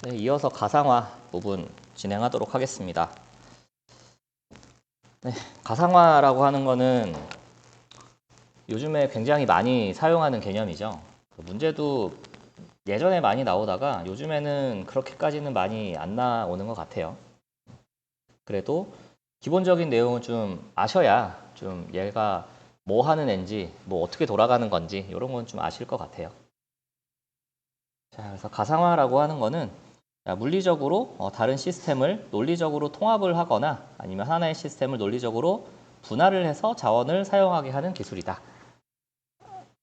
네, 이어서 가상화 부분 진행하도록 하겠습니다. 네, 가상화라고 하는 거는 요즘에 굉장히 많이 사용하는 개념이죠. 문제도 예전에 많이 나오다가 요즘에는 그렇게까지는 많이 안 나오는 것 같아요. 그래도 기본적인 내용은 좀 아셔야 좀 얘가 뭐 하는 앤지, 뭐 어떻게 돌아가는 건지 이런 건 좀 아실 것 같아요. 자, 그래서 가상화라고 하는 거는 물리적으로 다른 시스템을 논리적으로 통합을 하거나 아니면 하나의 시스템을 논리적으로 분할을 해서 자원을 사용하게 하는 기술이다.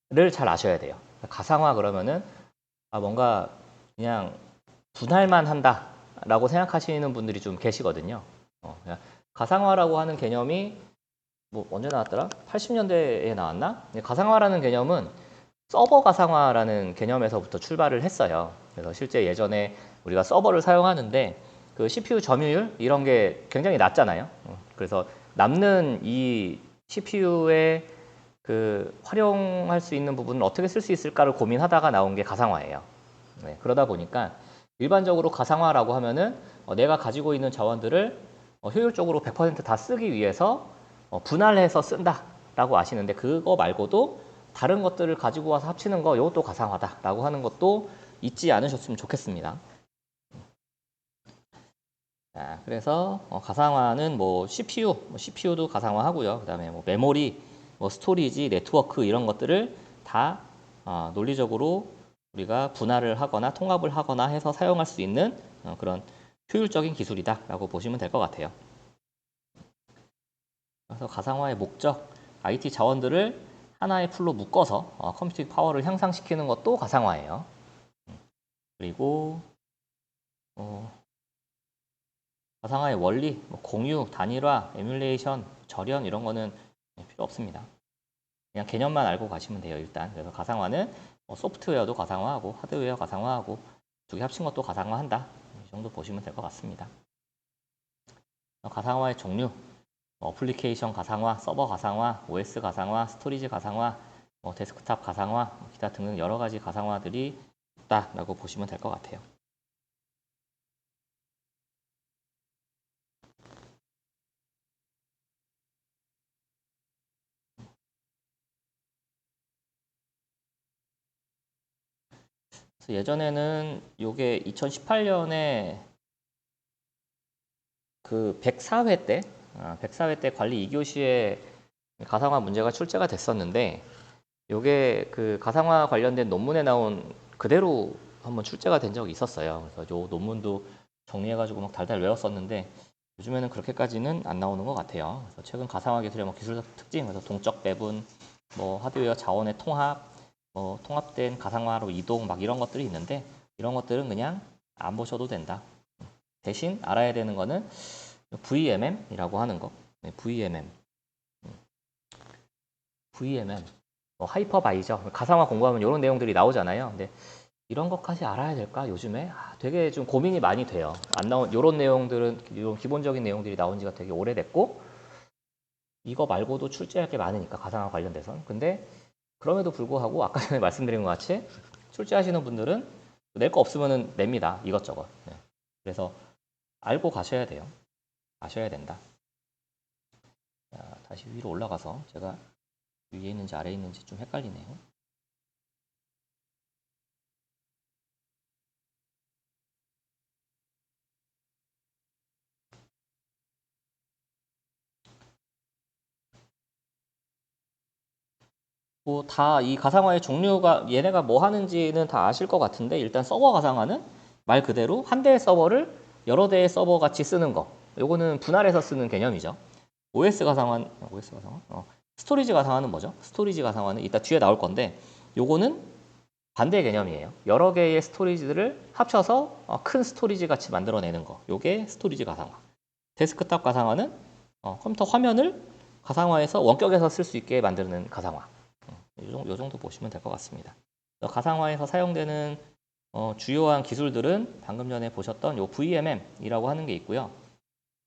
를 잘 아셔야 돼요. 가상화 그러면은 뭔가 그냥 분할만 한다라고 생각하시는 분들이 좀 계시거든요. 그냥 가상화라고 하는 개념이 뭐 언제 나왔더라? 80년대에 나왔나? 가상화라는 개념은 서버 가상화라는 개념에서부터 출발을 했어요. 그래서 실제 예전에 우리가 서버를 사용하는데 그 CPU 점유율 이런 게 굉장히 낮잖아요. 그래서 남는 이 CPU의 그 활용할 수 있는 부분을 어떻게 쓸 수 있을까를 고민하다가 나온 게 가상화예요. 네, 그러다 보니까 일반적으로 가상화라고 하면은 내가 가지고 있는 자원들을 효율적으로 100%다 쓰기 위해서 분할해서 쓴다라고 아시는데 그거 말고도 다른 것들을 가지고 와서 합치는 거 이것도 가상화다라고 하는 것도 잊지 않으셨으면 좋겠습니다. 자, 그래서 가상화는 뭐 CPU도 가상화하고요. 그다음에 뭐 메모리, 뭐 스토리지, 네트워크 이런 것들을 다 논리적으로 우리가 분할을 하거나 통합을 하거나 해서 사용할 수 있는 그런 효율적인 기술이다라고 보시면 될 것 같아요. 그래서 가상화의 목적, IT 자원들을 하나의 풀로 묶어서 컴퓨팅 파워를 향상시키는 것도 가상화예요. 그리고 가상화의 원리, 뭐 공유, 단일화, 에뮬레이션, 절연 이런 거는 필요 없습니다. 그냥 개념만 알고 가시면 돼요, 일단. 그래서 가상화는 소프트웨어도 가상화하고 하드웨어 가상화하고 두 개 합친 것도 가상화한다. 이 정도 보시면 될 것 같습니다. 가상화의 종류, 어플리케이션 가상화, 서버 가상화, OS 가상화, 스토리지 가상화, 데스크탑 가상화, 기타 등등 여러 가지 가상화들이 있다라고 보시면 될 것 같아요. 그래서 예전에는 이게 2018년에 그 104회 때, 104회 때 관리 2교시에 가상화 문제가 출제가 됐었는데 이게 그 가상화 관련된 논문에 나온 그대로 한번 출제가 된 적이 있었어요. 그래서 요 논문도 정리해가지고 막 달달 외웠었는데 요즘에는 그렇게까지는 안 나오는 것 같아요. 그래서 최근 가상화 기술의 뭐 기술적 특징, 그래서 동적 배분, 뭐 하드웨어 자원의 통합, 뭐 통합된 가상화로 이동 막 이런 것들이 있는데 이런 것들은 그냥 안 보셔도 된다. 대신 알아야 되는 거는 VMM이라고 하는 거. 네, VMM. VMM. 하이퍼바이저. 가상화 공부하면 이런 내용들이 나오잖아요. 근데 이런 것까지 알아야 될까? 요즘에 되게 좀 고민이 많이 돼요. 안 나온 이런 내용들은 이런 기본적인 내용들이 나온 지가 되게 오래됐고 이거 말고도 출제할 게 많으니까 가상화 관련돼선. 근데 그럼에도 불구하고 아까 전에 말씀드린 것 같이 출제하시는 분들은 낼 거 없으면은 냅니다. 이것저것. 네. 그래서 알고 가셔야 돼요. 아셔야 된다. 자, 다시 위로 올라가서 제가 위에 있는지 아래에 있는지 좀 헷갈리네요. 뭐 다 이 가상화의 종류가 얘네가 뭐 하는지는 다 아실 것 같은데 일단 서버 가상화는 말 그대로 한 대의 서버를 여러 대의 서버 같이 쓰는 거. 요거는 분할해서 쓰는 개념이죠. OS 가상화? 스토리지 가상화는 뭐죠? 스토리지 가상화는 이따 뒤에 나올 건데 요거는 반대 개념이에요. 여러 개의 스토리지들을 합쳐서 큰 스토리지 같이 만들어내는 거. 요게 스토리지 가상화. 데스크탑 가상화는 컴퓨터 화면을 가상화해서 원격에서 쓸 수 있게 만드는 가상화. 요 정도 보시면 될 것 같습니다. 가상화에서 사용되는 주요한 기술들은 방금 전에 보셨던 요 VMM이라고 하는 게 있고요.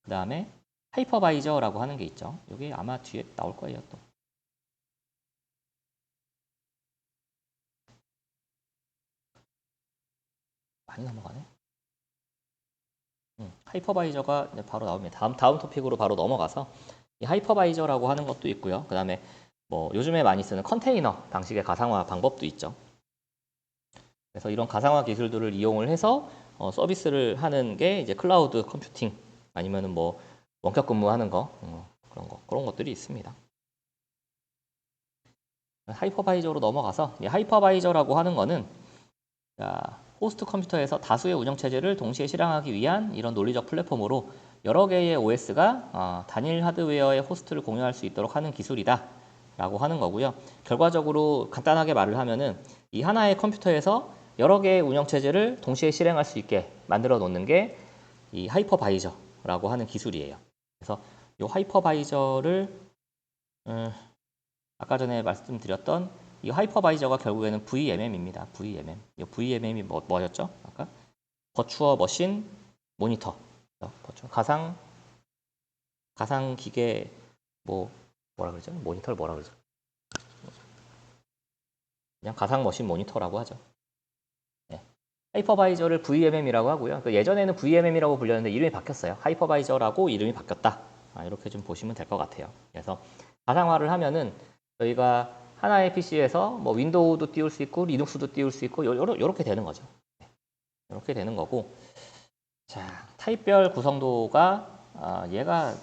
그 다음에 하이퍼바이저라고 하는 게 있죠. 여기 아마 뒤에 나올 거예요 또. 많이 넘어가네. 하이퍼바이저가 바로 나옵니다. 다음 토픽으로 바로 넘어가서 이 하이퍼바이저라고 하는 것도 있고요. 그 다음에 뭐 요즘에 많이 쓰는 컨테이너 방식의 가상화 방법도 있죠. 그래서 이런 가상화 기술들을 이용을 해서 서비스를 하는 게 이제 클라우드 컴퓨팅 아니면은 뭐 원격 근무하는 거 그런 것들이 있습니다. 하이퍼바이저로 넘어가서 이 하이퍼바이저라고 하는 거는 호스트 컴퓨터에서 다수의 운영체제를 동시에 실행하기 위한 이런 논리적 플랫폼으로 여러 개의 OS가 단일 하드웨어의 호스트를 공유할 수 있도록 하는 기술이다 라고 하는 거고요. 결과적으로 간단하게 말을 하면은 이 하나의 컴퓨터에서 여러 개의 운영체제를 동시에 실행할 수 있게 만들어 놓는 게 이 하이퍼바이저라고 하는 기술이에요. 그래서 이 하이퍼바이저를 아까 전에 말씀드렸던 이 하이퍼바이저가 결국에는 VMM입니다. VMM. 이 VMM이 뭐였죠? 아까 버추어 머신 모니터. 가상 기계 뭐라 그러죠? 모니터를 뭐라 그러죠? 그냥 가상 머신 모니터라고 하죠. 네. 하이퍼바이저를 VMM이라고 하고요. 예전에는 VMM이라고 불렸는데 이름이 바뀌었어요. 하이퍼바이저라고 이름이 바뀌었다. 이렇게 좀 보시면 될 것 같아요. 그래서 가상화를 하면은 저희가 하나의 PC에서 뭐 윈도우도 띄울 수 있고 리눅스도 띄울 수 있고 요렇게 되는 거죠. 이렇게 되는 거고, 자, 타입별 구성도가 얘가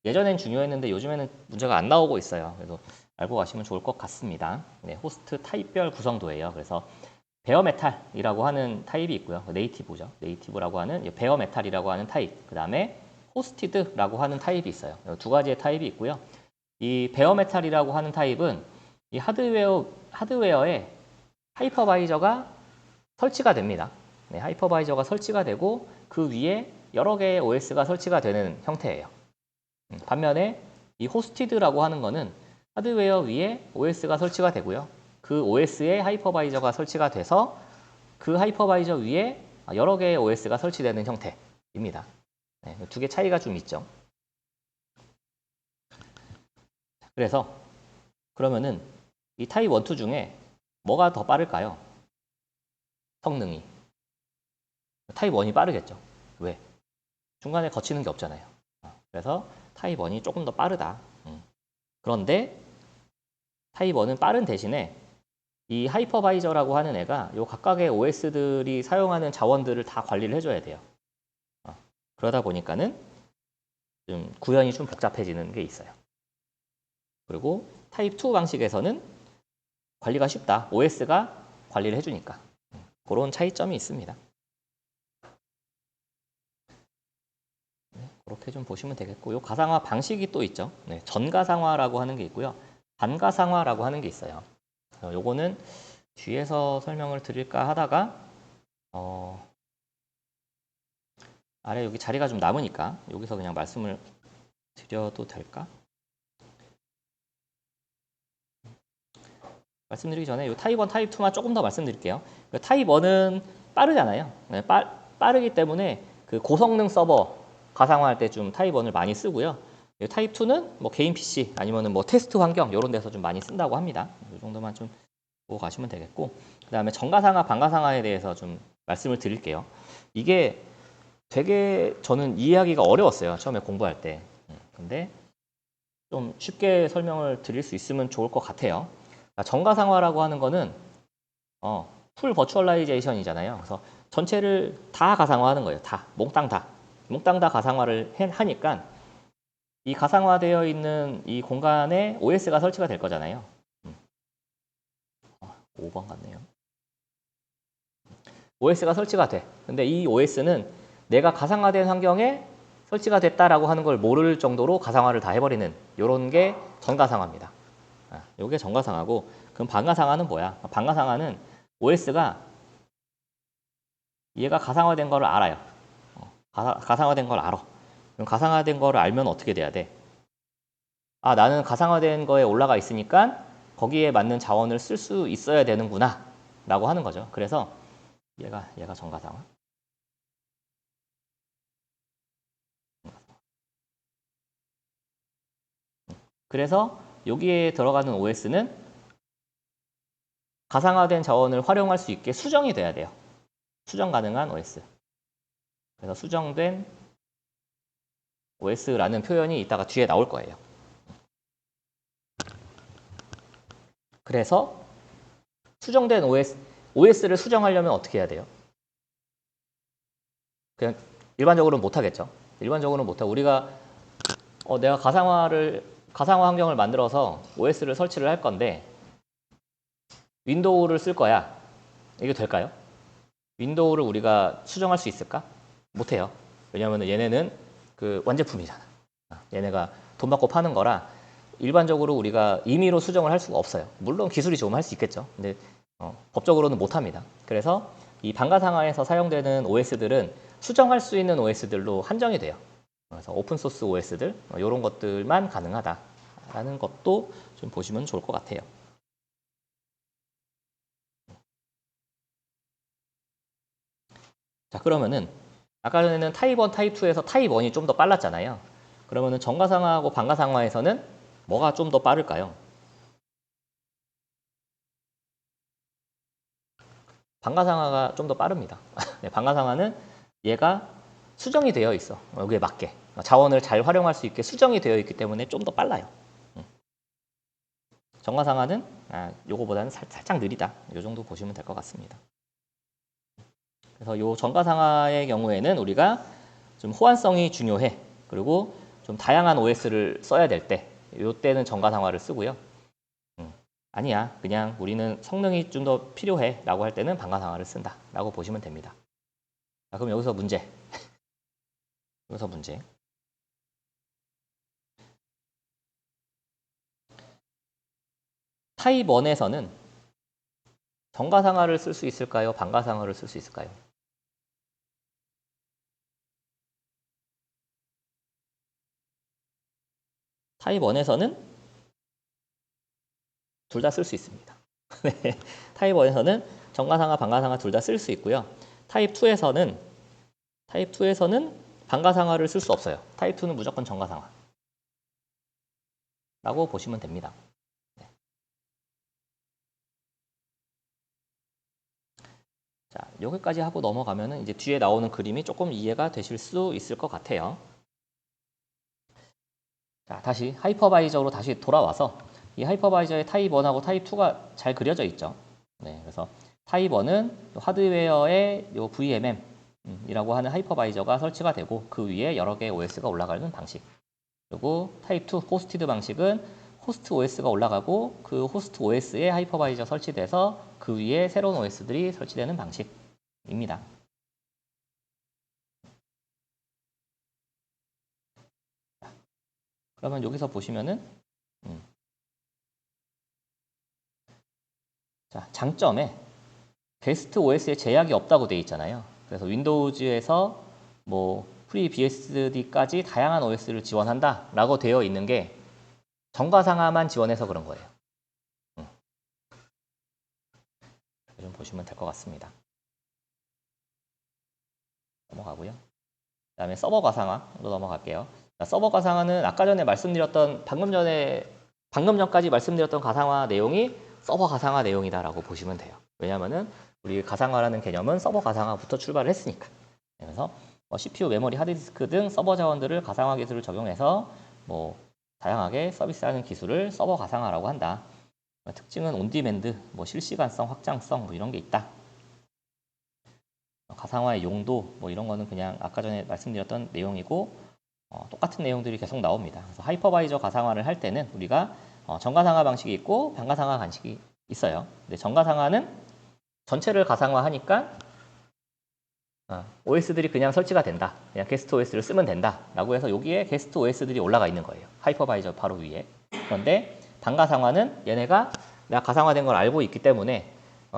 예전엔 중요했는데 요즘에는 문제가 안 나오고 있어요. 그래서 알고 가시면 좋을 것 같습니다. 네, 호스트 타입별 구성도예요. 그래서 베어메탈이라고 하는 타입이 있고요. 네이티브죠. 네이티브라고 하는 베어메탈이라고 하는 타입. 그 다음에 호스티드라고 하는 타입이 있어요. 두 가지의 타입이 있고요. 이 베어메탈이라고 하는 타입은 이 하드웨어에 하이퍼바이저가 설치가 됩니다. 네, 하이퍼바이저가 설치가 되고 그 위에 여러 개의 OS가 설치가 되는 형태예요. 반면에 이 호스티드라고 하는 거는 하드웨어 위에 OS가 설치가 되고요. 그 OS에 하이퍼바이저가 설치가 돼서 그 하이퍼바이저 위에 여러 개의 OS가 설치되는 형태입니다. 네, 두 개 차이가 좀 있죠. 그래서 그러면은 이 타입 1, 2 중에 뭐가 더 빠를까요? 성능이. 타입 1이 빠르겠죠. 왜? 중간에 거치는 게 없잖아요. 그래서 타입 1이 조금 더 빠르다. 그런데 타입 1은 빠른 대신에 이 하이퍼바이저라고 하는 애가 요 각각의 OS들이 사용하는 자원들을 다 관리를 해줘야 돼요. 그러다 보니까는 좀 구현이 좀 복잡해지는 게 있어요. 그리고 타입 2 방식에서는 관리가 쉽다. OS가 관리를 해주니까. 그런 차이점이 있습니다. 네, 그렇게 좀 보시면 되겠고, 요 가상화 방식이 또 있죠. 네, 전가상화라고 하는 게 있고요. 반가상화라고 하는 게 있어요. 요거는 뒤에서 설명을 드릴까 하다가 아래 여기 자리가 좀 남으니까 여기서 그냥 말씀을 드려도 될까? 말씀드리기 전에 이 타입 1, 타입 2만 조금 더 말씀드릴게요. 타입 1은 빠르잖아요. 네, 빠르기 때문에 그 고성능 서버 가상화할 때 좀 타입 1을 많이 쓰고요. 타입 2는 뭐 개인 PC 아니면 뭐 테스트 환경 이런 데서 좀 많이 쓴다고 합니다. 이 정도만 좀 보고 가시면 되겠고, 그 다음에 전가상화, 반가상화에 대해서 좀 말씀을 드릴게요. 이게 되게 저는 이해하기가 어려웠어요. 처음에 공부할 때. 근데 좀 쉽게 설명을 드릴 수 있으면 좋을 것 같아요. 전가상화라고 하는 거는 풀 버추얼라이제이션이잖아요. 그래서 전체를 다 가상화하는 거예요. 다 몽땅 다 가상화를 하니까 이 가상화되어 있는 이 공간에 OS가 설치가 될 거잖아요. 5번 같네요. OS가 설치가 돼. 근데 이 OS는 내가 가상화된 환경에 설치가 됐다라고 하는 걸 모를 정도로 가상화를 다 해버리는 이런 게 전가상화입니다. 이게 전가상화고, 그럼 반가상화는 뭐야? 반가상화는 OS가 얘가 가상화된 걸 알아요. 가상화된 걸 알아. 그럼 가상화된 걸 알면 어떻게 돼야 돼? 나는 가상화된 거에 올라가 있으니까 거기에 맞는 자원을 쓸 수 있어야 되는구나 라고 하는 거죠. 그래서 얘가 전가상화. 그래서 여기에 들어가는 OS는 가상화된 자원을 활용할 수 있게 수정이 돼야 돼요. 수정 가능한 OS. 그래서 수정된 OS라는 표현이 이따가 뒤에 나올 거예요. 그래서 수정된 OS를 수정하려면 어떻게 해야 돼요? 그냥 일반적으로는 못하겠죠. 일반적으로는 못하고 우리가 내가 가상화 환경을 만들어서 OS를 설치를 할 건데 윈도우를 쓸 거야. 이게 될까요? 윈도우를 우리가 수정할 수 있을까? 못해요. 왜냐하면 얘네는 그 완제품이잖아. 얘네가 돈 받고 파는 거라 일반적으로 우리가 임의로 수정을 할 수가 없어요. 물론 기술이 좋으면 할 수 있겠죠. 근데 법적으로는 못합니다. 그래서 이 방가상화에서 사용되는 OS들은 수정할 수 있는 OS들로 한정이 돼요. 그래서 오픈소스 OS들 이런 것들만 가능하다라는 것도 좀 보시면 좋을 것 같아요. 자, 그러면은 아까 전에는 타입 1, 타입 2에서 타입 1이 좀 더 빨랐잖아요. 그러면은 정가상화하고 방가상화에서는 뭐가 좀 더 빠를까요? 방가상화가 좀 더 빠릅니다. 네, 방가상화는 얘가 수정이 되어 있어. 여기에 맞게. 자원을 잘 활용할 수 있게 수정이 되어 있기 때문에 좀 더 빨라요. 정가상화는 요거보다는 살짝 느리다. 요 정도 보시면 될 것 같습니다. 그래서 요 정가상화의 경우에는 우리가 좀 호환성이 중요해. 그리고 좀 다양한 OS를 써야 될 때, 요때는 정가상화를 쓰고요. 아니야, 그냥 우리는 성능이 좀 더 필요해 라고 할 때는 방가상화를 쓴다 라고 보시면 됩니다. 자, 그럼 여기서 문제. 여기서 문제. 타입 1에서는 정가상화를 쓸 수 있을까요? 방가상화를 쓸 수 있을까요? 타입 1에서는 둘 다 쓸 수 있습니다. 네, 타입 1에서는 정가상화, 방가상화 둘 다 쓸 수 있고요. 타입 2에서는 방가상화를 쓸 수 없어요. 타입 2는 무조건 정가상화 라고 보시면 됩니다. 네. 자, 여기까지 하고 넘어가면은 이제 뒤에 나오는 그림이 조금 이해가 되실 수 있을 것 같아요. 자, 다시 하이퍼바이저로 다시 돌아와서 이 하이퍼바이저의 타입 1하고 타입 2가 잘 그려져 있죠. 네, 그래서 타입 1은 하드웨어의 요 VMM이라고 하는 하이퍼바이저가 설치가 되고 그 위에 여러 개의 OS가 올라가는 방식. 그리고 타입 2 호스티드 방식은 호스트 OS가 올라가고 그 호스트 OS에 하이퍼바이저 설치돼서 그 위에 새로운 OS들이 설치되는 방식입니다. 그러면 여기서 보시면은 자, 장점에 게스트 OS에 제약이 없다고 되어 있잖아요. 그래서 윈도우즈에서 뭐 FreeBSD까지 다양한 OS를 지원한다라고 되어 있는 게 정가상화만 지원해서 그런 거예요. 좀 보시면 될 것 같습니다. 넘어가고요. 그다음에 서버 가상화로 넘어갈게요. 자, 서버 가상화는 아까 전에 말씀드렸던 방금 전까지 말씀드렸던 가상화 내용이 서버 가상화 내용이다라고 보시면 돼요. 왜냐하면은 우리 가상화라는 개념은 서버 가상화부터 출발을 했으니까. 그래서 CPU, 메모리, 하드디스크 등 서버 자원들을 가상화 기술을 적용해서 뭐 다양하게 서비스하는 기술을 서버 가상화라고 한다. 특징은 온디맨드, 뭐 실시간성, 확장성 뭐 이런 게 있다. 가상화의 용도 뭐 이런 거는 그냥 아까 전에 말씀드렸던 내용이고 똑같은 내용들이 계속 나옵니다. 그래서 하이퍼바이저 가상화를 할 때는 우리가 정가상화 방식이 있고 방가상화 방식이 있어요. 근데 정가상화는 전체를 가상화하니까 OS들이 그냥 설치가 된다. 그냥 게스트 OS를 쓰면 된다. 라고 해서 여기에 게스트 OS들이 올라가 있는 거예요. 하이퍼바이저 바로 위에. 그런데 방가상화는 얘네가 내가 가상화된 걸 알고 있기 때문에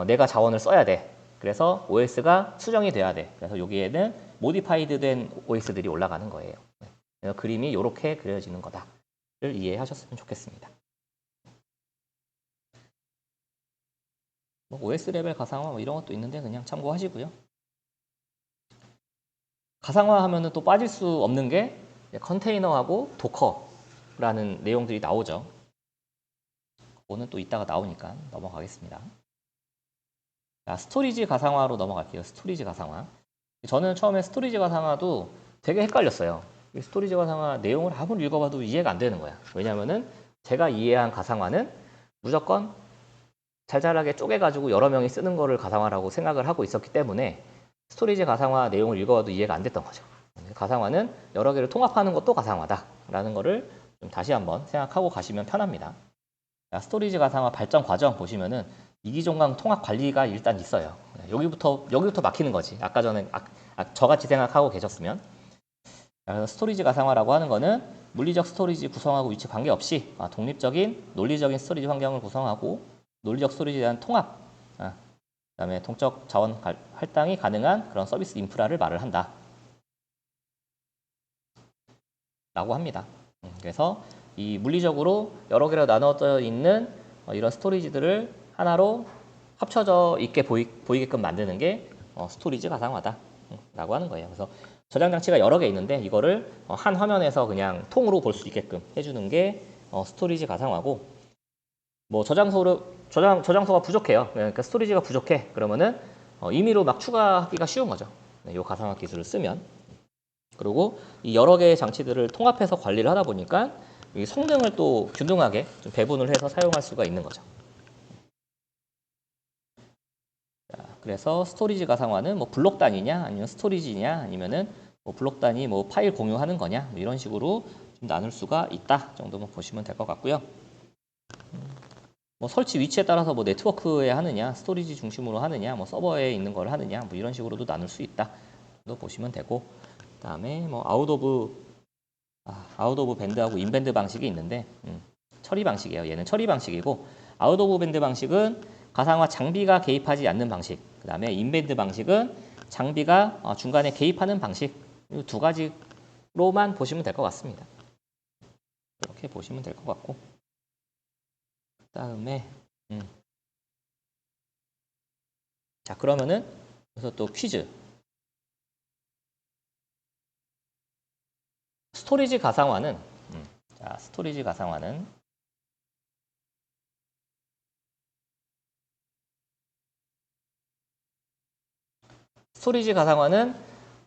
내가 자원을 써야 돼. 그래서 OS가 수정이 돼야 돼. 그래서 여기에는 모디파이드 된 OS들이 올라가는 거예요. 그래서 그림이 이렇게 그려지는 거다를 이해하셨으면 좋겠습니다. 뭐 OS 레벨 가상화 뭐 이런 것도 있는데 그냥 참고하시고요. 가상화 하면은 또 빠질 수 없는 게 컨테이너하고 도커라는 내용들이 나오죠. 그거는 또 이따가 나오니까 넘어가겠습니다. 자, 스토리지 가상화로 넘어갈게요. 스토리지 가상화. 저는 처음에 스토리지 가상화도 되게 헷갈렸어요. 이 스토리지 가상화 내용을 아무리 읽어봐도 이해가 안 되는 거야. 왜냐면은 제가 이해한 가상화는 무조건 잘잘하게 쪼개가지고 여러 명이 쓰는 거를 가상화라고 생각을 하고 있었기 때문에 스토리지 가상화 내용을 읽어봐도 이해가 안 됐던 거죠. 가상화는 여러 개를 통합하는 것도 가상화다라는 거를 좀 다시 한번 생각하고 가시면 편합니다. 자, 스토리지 가상화 발전 과정 보시면은 이기종강 통합 관리가 일단 있어요. 여기부터 막히는 거지. 아까 전에 저같이 생각하고 계셨으면. 스토리지 가상화라고 하는 거는 물리적 스토리지 구성하고 위치 관계없이 독립적인 논리적인 스토리지 환경을 구성하고 논리적 스토리지에 대한 통합, 그다음에 동적 자원 할당이 가능한 그런 서비스 인프라를 말을 한다. 라고 합니다. 그래서 이 물리적으로 여러 개로 나눠져 있는 이런 스토리지들을 하나로 합쳐져 있게 보이게끔 만드는 게 스토리지 가상화다 라고 하는 거예요. 그래서 저장 장치가 여러 개 있는데 이거를 한 화면에서 그냥 통으로 볼 수 있게끔 해주는 게 스토리지 가상화고, 뭐 저장소가 부족해요. 그러니까 스토리지가 부족해. 그러면은 임의로 막 추가하기가 쉬운 거죠. 이 가상화 기술을 쓰면. 그리고 이 여러 개의 장치들을 통합해서 관리를 하다 보니까 이 성능을 또 균등하게 좀 배분을 해서 사용할 수가 있는 거죠. 자, 그래서 스토리지 가상화는 뭐 블록 단위냐, 아니면 스토리지냐, 아니면은 뭐 블록 단위 뭐 파일 공유하는 거냐, 뭐 이런 식으로 좀 나눌 수가 있다 정도만 보시면 될 것 같고요. 뭐 설치 위치에 따라서 뭐 네트워크에 하느냐, 스토리지 중심으로 하느냐, 뭐 서버에 있는 걸 하느냐, 뭐 이런 식으로도 나눌 수 있다 정도 보시면 되고, 그다음에 뭐 아웃 오브 밴드하고 인밴드 방식이 있는데 처리 방식이에요. 얘는 처리 방식이고, 아웃 오브 밴드 방식은 가상화 장비가 개입하지 않는 방식, 그다음에 인밴드 방식은 장비가 중간에 개입하는 방식, 이 두 가지로만 보시면 될 것 같습니다. 이렇게 보시면 될 것 같고, 그다음에 자, 그러면은 그래서 또 퀴즈. 스토리지 가상화는 자, 스토리지 가상화는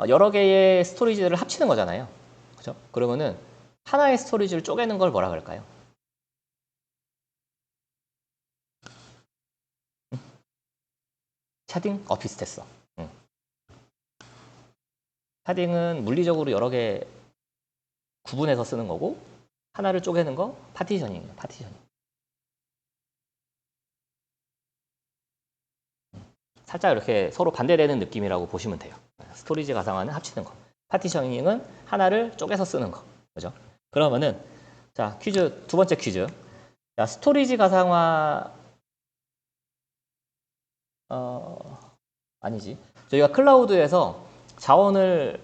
여러 개의 스토리지들을 합치는 거잖아요. 그죠? 그러면은 하나의 스토리지를 쪼개는 걸 뭐라 그럴까요? 샤딩? 비슷했어. 샤딩은 물리적으로 여러 개 구분해서 쓰는 거고, 하나를 쪼개는 거 파티셔닝이에요. 파티셔닝. 살짝 이렇게 서로 반대되는 느낌이라고 보시면 돼요. 스토리지 가상화는 합치는 거, 파티셔닝은 하나를 쪼개서 쓰는 거. 그죠? 그러면은 자, 퀴즈, 두 번째 퀴즈. 자, 스토리지 가상화 아니지. 저희가 클라우드에서 자원을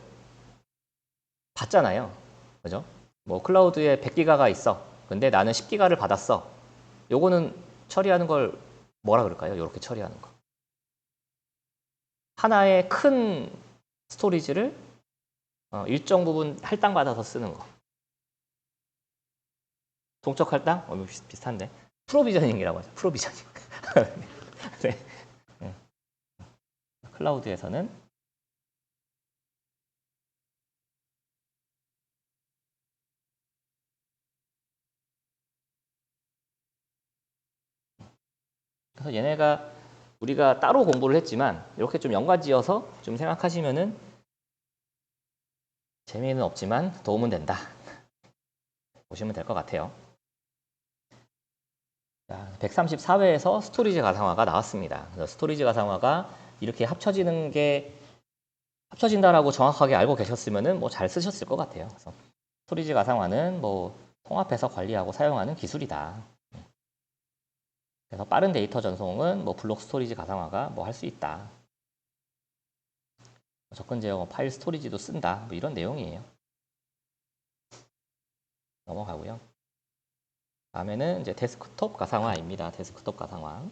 받잖아요. 그죠? 뭐 클라우드에 100기가가 있어. 근데 나는 10기가를 받았어. 요거는 처리하는 걸 뭐라 그럴까요? 이렇게 처리하는 거. 하나의 큰 스토리지를 일정 부분 할당받아서 쓰는 거. 동적 할당? 비슷한데. 프로비저닝이라고 하죠. 프로비저닝. 네. 클라우드에서는 그래서 얘네가 우리가 따로 공부를 했지만 이렇게 좀 연관지어서 좀 생각하시면은 재미는 없지만 도움은 된다 보시면 될 것 같아요. 134회에서 스토리지 가상화가 나왔습니다. 그래서 스토리지 가상화가 이렇게 합쳐진다라고 정확하게 알고 계셨으면은 뭐 잘 쓰셨을 것 같아요. 그래서 스토리지 가상화는 뭐 통합해서 관리하고 사용하는 기술이다. 그래서 빠른 데이터 전송은 뭐 블록 스토리지 가상화가 뭐 할 수 있다. 접근 제어 파일 스토리지도 쓴다. 뭐 이런 내용이에요. 넘어가고요. 다음에는 이제 데스크톱 가상화입니다. 데스크톱 가상화.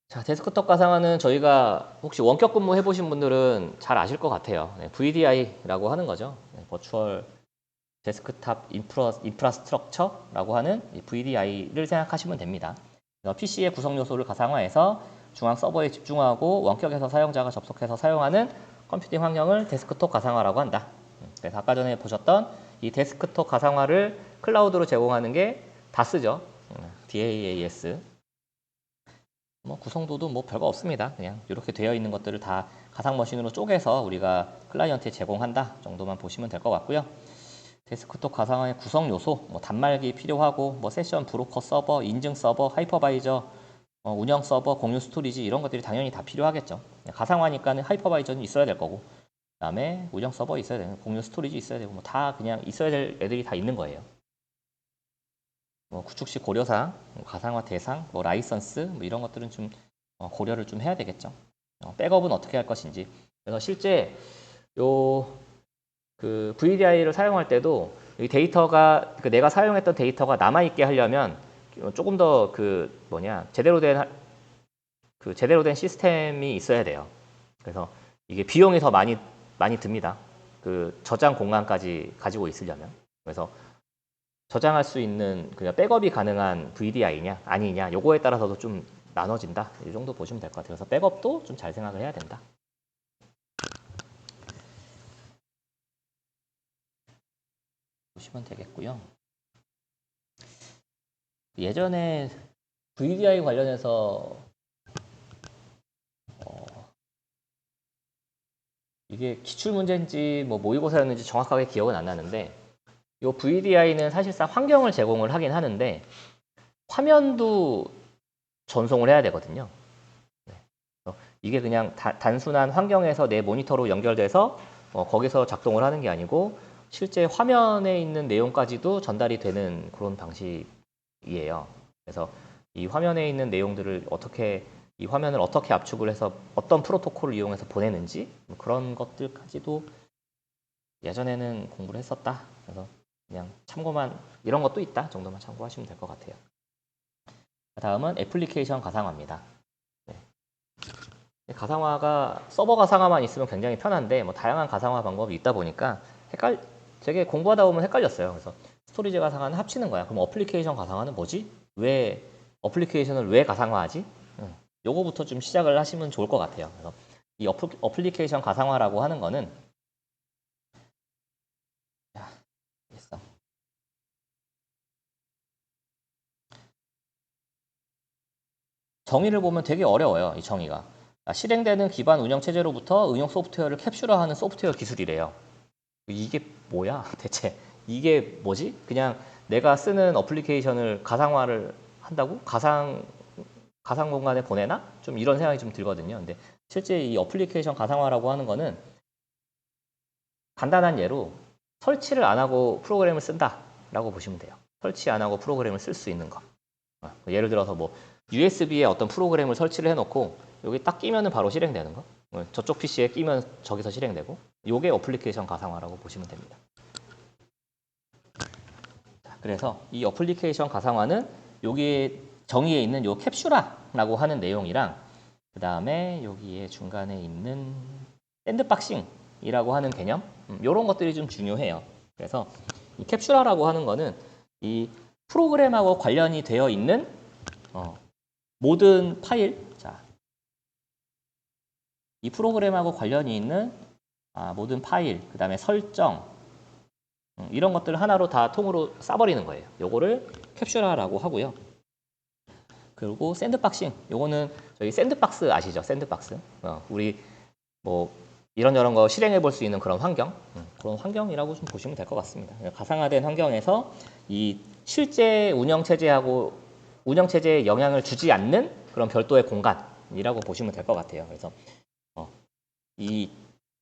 자, 데스크톱 가상화는 저희가 혹시 원격 근무 해보신 분들은 잘 아실 것 같아요. 네, VDI라고 하는 거죠. 네, 버추얼 데스크탑 인프라스트럭처라고 하는 VDI를 생각하시면 됩니다. PC의 구성 요소를 가상화해서 중앙 서버에 집중하고 원격에서 사용자가 접속해서 사용하는 컴퓨팅 환경을 데스크톱 가상화라고 한다. 그래서 아까 전에 보셨던 이 데스크톱 가상화를 클라우드로 제공하는 게 다스죠. DAAS. 뭐 구성도도 뭐 별거 없습니다. 그냥 이렇게 되어 있는 것들을 다 가상 머신으로 쪼개서 우리가 클라이언트에 제공한다 정도만 보시면 될 것 같고요. 데스크톱 가상화의 구성 요소, 뭐 단말기 필요하고, 뭐 세션, 브로커 서버, 인증 서버, 하이퍼바이저, 운영 서버, 공유 스토리지 이런 것들이 당연히 다 필요하겠죠. 가상화니까는 하이퍼바이저는 있어야 될 거고, 그다음에 운영 서버 있어야 되고, 공유 스토리지 있어야 되고, 뭐 다 그냥 있어야 될 애들이 다 있는 거예요. 뭐 구축식 고려사항, 뭐 가상화 대상, 뭐 라이선스, 뭐 이런 것들은 좀 고려를 좀 해야 되겠죠. 백업은 어떻게 할 것인지. 그래서 실제 그 VDI를 사용할 때도 이 데이터가 내가 사용했던 데이터가 남아 있게 하려면 조금 더 제대로 된 시스템이 있어야 돼요. 그래서 이게 비용이 더 많이 듭니다. 그 저장 공간까지 가지고 있으려면. 그래서 저장할 수 있는 그냥 백업이 가능한 VDI냐 아니냐 요거에 따라서도 좀 나눠진다. 이 정도 보시면 될 것 같아요. 그래서 백업도 좀 잘 생각을 해야 된다. 보시면 되겠고요. 예전에 VDI 관련해서 이게 기출문제인지 뭐 모의고사였는지 정확하게 기억은 안 나는데 이 VDI는 사실상 환경을 제공을 하긴 하는데 화면도 전송을 해야 되거든요. 이게 그냥 단순한 환경에서 내 모니터로 연결돼서 거기서 작동을 하는 게 아니고 실제 화면에 있는 내용까지도 전달이 되는 그런 방식이에요. 그래서 이 화면에 있는 내용들을 이 화면을 어떻게 압축을 해서 어떤 프로토콜을 이용해서 보내는지 뭐 그런 것들까지도 예전에는 공부를 했었다. 그래서 그냥 참고만 이런 것도 있다 정도만 참고하시면 될 것 같아요. 다음은 애플리케이션 가상화입니다. 네. 가상화가 서버 가상화만 있으면 굉장히 편한데 뭐 다양한 가상화 방법이 있다 보니까 되게 공부하다 보면 헷갈렸어요. 그래서 스토리지 가상화는 합치는 거야. 그럼 어플리케이션 가상화는 뭐지? 왜 어플리케이션을 왜 가상화하지? 요거부터 좀 시작을 하시면 좋을 것 같아요. 그래서 이 어플리케이션 가상화라고 하는 거는 정의를 보면 되게 어려워요. 이 정의가. 실행되는 기반 운영 체제로부터 응용 소프트웨어를 캡슐화하는 소프트웨어 기술이래요. 이게 뭐야 대체? 이게 뭐지? 그냥 내가 쓰는 어플리케이션을 가상화를 한다고? 가상 공간에 보내나? 좀 이런 생각이 좀 들거든요. 근데 실제 이 어플리케이션 가상화라고 하는 거는 간단한 예로 설치를 안 하고 프로그램을 쓴다라고 보시면 돼요. 설치 안 하고 프로그램을 쓸 수 있는 거. 예를 들어서 뭐 USB에 어떤 프로그램을 설치를 해놓고 여기 딱 끼면은 바로 실행되는 거. 저쪽 PC에 끼면 저기서 실행되고. 요게 어플리케이션 가상화라고 보시면 됩니다. 자, 그래서 이 어플리케이션 가상화는 여기에 정의에 있는 요 캡슐화라고 하는 내용이랑 그 다음에 여기에 중간에 있는 샌드박싱이라고 하는 개념 요런 것들이 좀 중요해요. 그래서 이 캡슐화라고 하는 거는 이 프로그램하고 관련이 되어 있는 모든 파일, 이 프로그램하고 관련이 있는 모든 파일, 그 다음에 설정 이런 것들을 하나로 다 통으로 싸버리는 거예요. 요거를 캡슐화라고 하고요. 그리고 샌드박싱, 요거는 저희 샌드박스 아시죠? 샌드박스. 우리 뭐 이런저런 거 실행해 볼 수 있는 그런 환경, 그런 환경이라고 좀 보시면 될 것 같습니다. 가상화된 환경에서 이 실제 운영체제에 영향을 주지 않는 그런 별도의 공간이라고 보시면 될 것 같아요. 그래서 이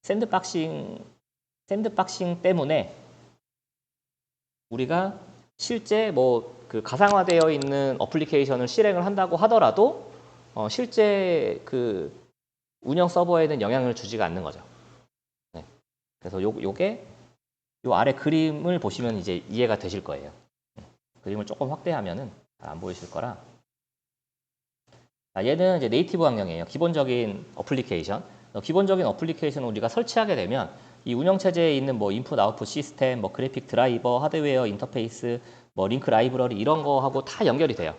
샌드박싱 때문에 우리가 실제 그 가상화되어 있는 어플리케이션을 실행을 한다고 하더라도 실제 그 운영 서버에는 영향을 주지가 않는 거죠. 네. 그래서 요게 요 아래 그림을 보시면 이제 이해가 되실 거예요. 그림을 조금 확대하면은 잘 안 보이실 거라. 얘는 이제 네이티브 환경이에요. 기본적인 어플리케이션. 기본적인 어플리케이션을 우리가 설치하게 되면 이 운영체제에 있는 뭐 인풋, 아웃풋 시스템, 뭐 그래픽 드라이버, 하드웨어 인터페이스, 뭐 링크 라이브러리 이런 거하고 다 연결이 돼요.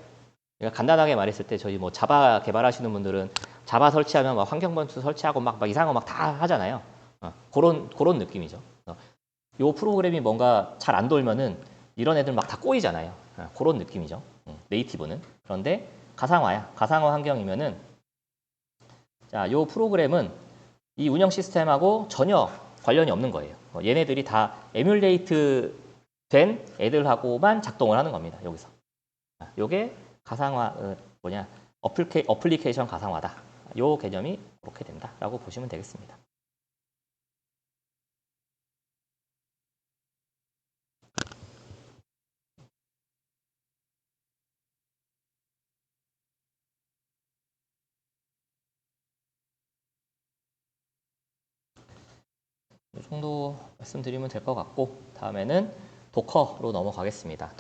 그러니까 간단하게 말했을 때 저희 뭐 자바 개발하시는 분들은 자바 설치하면 막 환경 변수 설치하고 막 이상한 거 막 다 하잖아요. 그런 느낌이죠. 요 프로그램이 뭔가 잘 안 돌면은 이런 애들 막 다 꼬이잖아요. 그런 느낌이죠. 네이티브는. 그런데 가상화야. 가상화 환경이면은 자, 요 프로그램은 이 운영 시스템하고 전혀 관련이 없는 거예요. 얘네들이 다 에뮬레이트 된 애들하고만 작동을 하는 겁니다. 여기서. 요게 가상화 어플리케이션 가상화다. 요 개념이 그렇게 된다라고 보시면 되겠습니다. 이 정도 말씀드리면 될 것 같고 다음에는 도커로 넘어가겠습니다.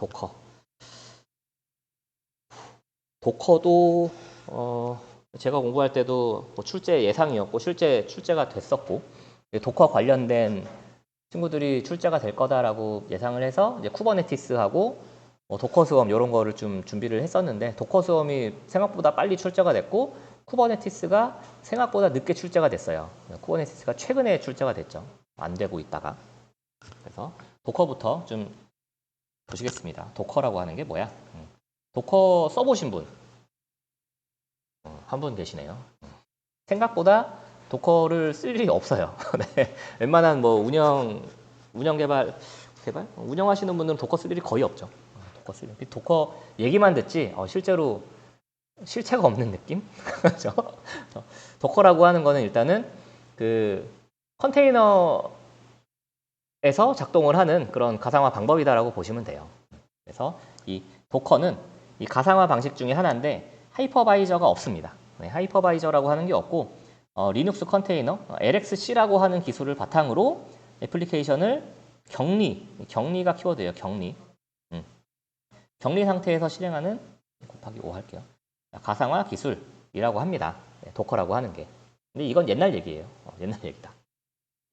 도커도 제가 공부할 때도 뭐 출제 예상이었고 실제 출제가 됐었고 도커 관련된 친구들이 출제가 될 거다라고 예상을 해서 이제 쿠버네티스하고 도커 수험 이런 거를 좀 준비를 했었는데 도커 수험이 생각보다 빨리 출제가 됐고 쿠버네티스가 생각보다 늦게 출제가 됐어요. 쿠버네티스가 최근에 출제가 됐죠. 안 되고 있다가. 그래서 도커부터 좀 보시겠습니다. 도커라고 하는 게 뭐야? 도커 써보신 분? 한 분 계시네요. 생각보다 도커를 쓸 일이 없어요. 네. 웬만한 뭐 운영 운영하시는 분들은 도커 쓸 일이 거의 없죠. 도커 얘기만 듣지 실제로 실체가 없는 느낌? 그렇죠? 도커라고 하는 거는 일단은 그 컨테이너에서 작동을 하는 그런 가상화 방법이다라고 보시면 돼요. 그래서 이 도커는 이 가상화 방식 중에 하나인데 하이퍼바이저가 없습니다. 네, 하이퍼바이저라고 하는 게 없고 리눅스 컨테이너 LXC라고 하는 기술을 바탕으로 애플리케이션을 격리가 키워드예요. 격리 상태에서 실행하는 곱하기 5 할게요. 가상화 기술이라고 합니다. 도커라고 하는 게. 근데 이건 옛날 얘기예요. 옛날 얘기다.